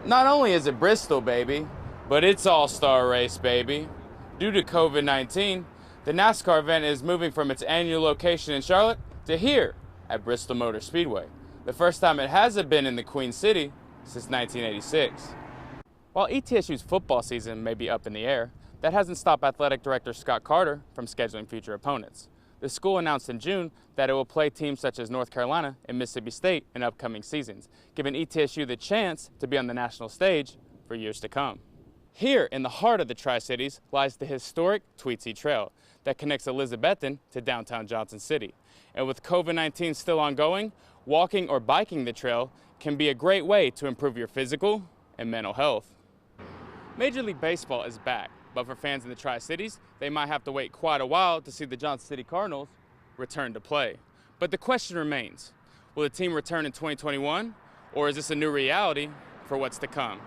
Not only is it Bristol, baby, but it's all-star race, baby. Due to COVID-19, the NASCAR event is moving from its annual location in Charlotte to here at Bristol Motor Speedway. The first time it hasn't been in the Queen City since 1986. While ETSU's football season may be up in the air, that hasn't stopped Athletic Director Scott Carter from scheduling future opponents. The school announced in June that it will play teams such as North Carolina and Mississippi State in upcoming seasons, giving ETSU the chance to be on the national stage for years to come. Here in the heart of the Tri-Cities lies the historic Tweetsie Trail that connects Elizabethton to downtown Johnson City. And with COVID-19 still ongoing, walking or biking the trail can be a great way to improve your physical and mental health. Major League Baseball is back, but for fans in the Tri-Cities, they might have to wait quite a while to see the Johnson City Cardinals return to play. But the question remains, will the team return in 2021, or is this a new reality for what's to come?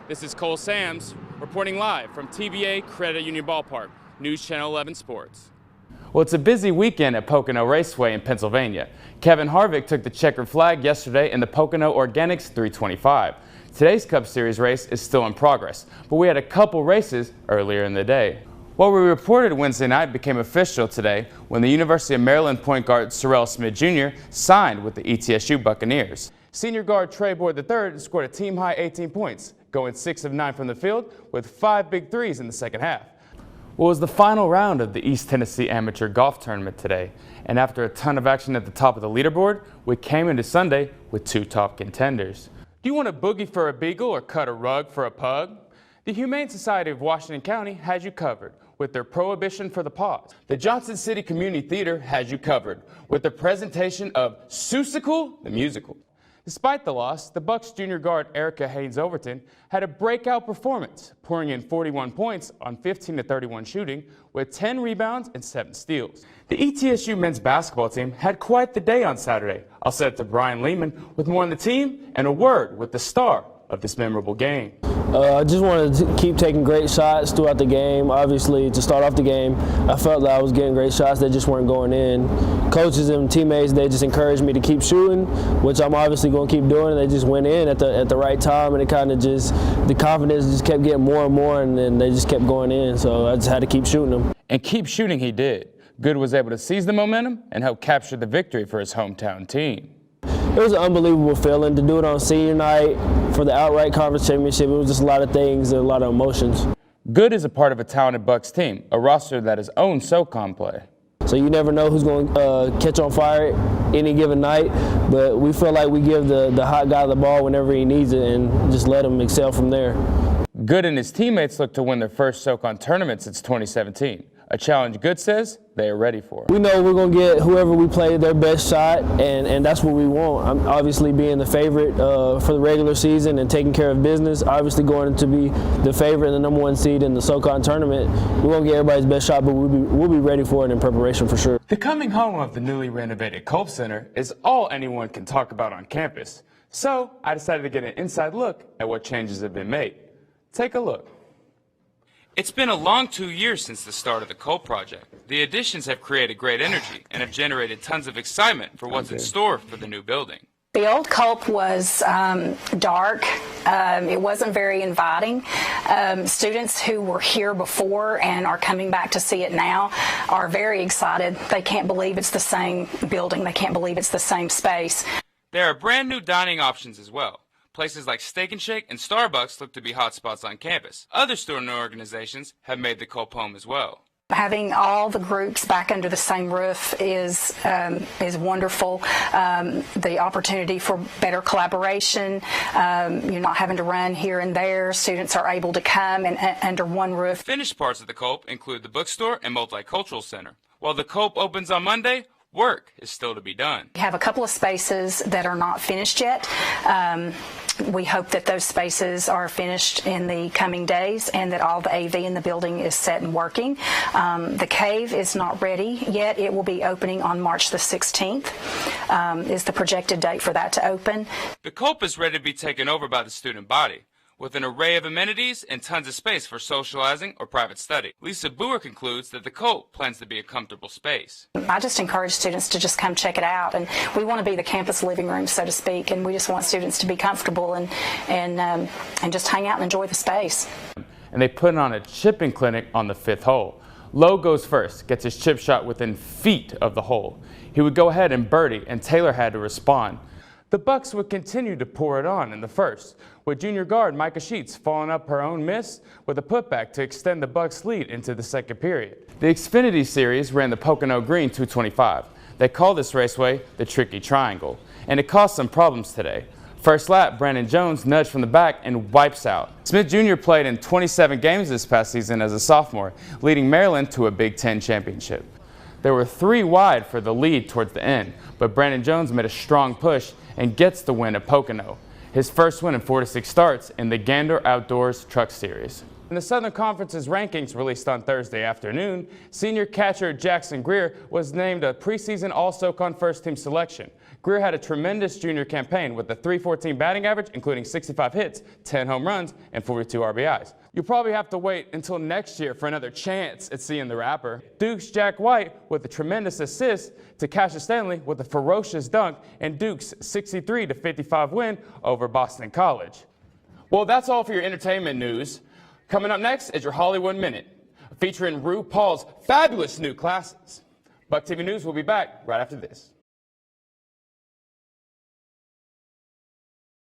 This is Cole Sams reporting live from TVA Credit Union Ballpark, News Channel 11 Sports. Well, it's a busy weekend at Pocono Raceway in Pennsylvania. Kevin Harvick took the checkered flag yesterday in the Pocono Organics 325. Today's Cup Series race is still in progress, but we had a couple races earlier in the day. What we reported Wednesday night became official today when the University of Maryland point guard Sorrell Smith Jr. signed with the ETSU Buccaneers. Senior guard Trey Boyd III scored a team-high 18 points, going 6 of 9 from the field with 5 big threes in the second half. Well, it was the final round of the East Tennessee Amateur Golf Tournament today, and after a ton of action at the top of the leaderboard, we came into Sunday with 2 top contenders. Do you want to boogie for a beagle or cut a rug for a pug? The Humane Society of Washington County has you covered with their Prohibition for the Paws. The Johnson City Community Theater has you covered with the presentation of Seussical the Musical. Despite the loss, the Bucks junior guard Erica Haynes-Overton had a breakout performance, pouring in 41 points on 15-31 shooting with 10 rebounds and 7 steals. The ETSU men's basketball team had quite the day on Saturday. I'll set it to Brian Lehman with more on the team and a word with the star of this memorable game. I just wanted to keep taking great shots throughout the game. Obviously, to start off the game, I felt that I was getting great shots that just weren't going in. Coaches and teammates, they just encouraged me to keep shooting, which I'm obviously going to keep doing. They just went in at the right time, and it kind of just, the confidence just kept getting more and more, and then they just kept going in. So I just had to keep shooting them. And keep shooting he did. Good was able to seize the momentum and help capture the victory for his hometown team. It was an unbelievable feeling to do it on senior night for the outright conference championship. It was just a lot of things and a lot of emotions. Good is a part of a talented Bucks team, a roster that has owned SoCon play. So you never know who's going to catch on fire any given night, but we feel like we give the hot guy the ball whenever he needs it and just let him excel from there. Good and his teammates look to win their first SoCon tournament since 2017. A challenge Good says they are ready for. We know we're going to get whoever we play their best shot, and that's what we want. I'm obviously being the favorite for the regular season and taking care of business. Obviously going to be the favorite and the #1 seed in the SoCon tournament. We won't get everybody's best shot, but we'll be ready for it in preparation for sure. The coming home of the newly renovated Culp Center is all anyone can talk about on campus. So I decided to get an inside look at what changes have been made. Take a look. It's been a long 2 years since the start of the Culp project. The additions have created great energy and have generated tons of excitement for what's in store for the new building. The old Culp was dark. It wasn't very inviting. Students who were here before and are coming back to see it now are very excited. They can't believe it's the same building. They can't believe it's the same space. There are brand new dining options as well. Places like Steak and Shake and Starbucks look to be hotspots on campus. Other student organizations have made the Culp home as well. Having all the groups back under the same roof is wonderful. The opportunity for better collaboration, you're not having to run here and there. Students are able to come and under one roof. Finished parts of the Culp include the bookstore and multicultural center. While the Culp opens on Monday, work is still to be done. We have a couple of spaces that are not finished yet. We hope that those spaces are finished in the coming days and that all the AV in the building is set and working. The cave is not ready yet. It will be opening on March the 16th, is the projected date for that to open. The Culp is ready to be taken over by the student body, with an array of amenities and tons of space for socializing or private study. Lisa Boer concludes that the Colt plans to be a comfortable space. I just encourage students to just come check it out, and we want to be the campus living room, so to speak, and we just want students to be comfortable and just hang out and enjoy the space. And they put on a chipping clinic on the 5th hole. Lowe goes first, gets his chip shot within feet of the hole. He would go ahead and birdie, and Taylor had to respond. The Bucks would continue to pour it on in the first, with junior guard Micah Sheets following up her own miss with a putback to extend the Bucks' lead into the second period. The Xfinity Series ran the Pocono Green 225. They call this raceway the Tricky Triangle, and it caused some problems today. First lap, Brandon Jones nudged from the back and wipes out. Smith Jr. played in 27 games this past season as a sophomore, leading Maryland to a Big Ten championship. There were 3 wide for the lead towards the end, but Brandon Jones made a strong push and gets the win at Pocono, his first win in 4 to 6 starts in the Gander Outdoors Truck Series. In the Southern Conference's rankings released on Thursday afternoon, senior catcher Jackson Greer was named a preseason All-SoCon first-team selection. Greer had a tremendous junior campaign with a .314 batting average, including 65 hits, 10 home runs, and 42 RBIs. You'll probably have to wait until next year for another chance at seeing the Rapper. Duke's Jack White with a tremendous assist to Cassius Stanley with a ferocious dunk, and Duke's 63-55 win over Boston College. Well, that's all for your entertainment news. Coming up next is your Hollywood Minute, featuring RuPaul's fabulous new classes. BucTV News will be back right after this.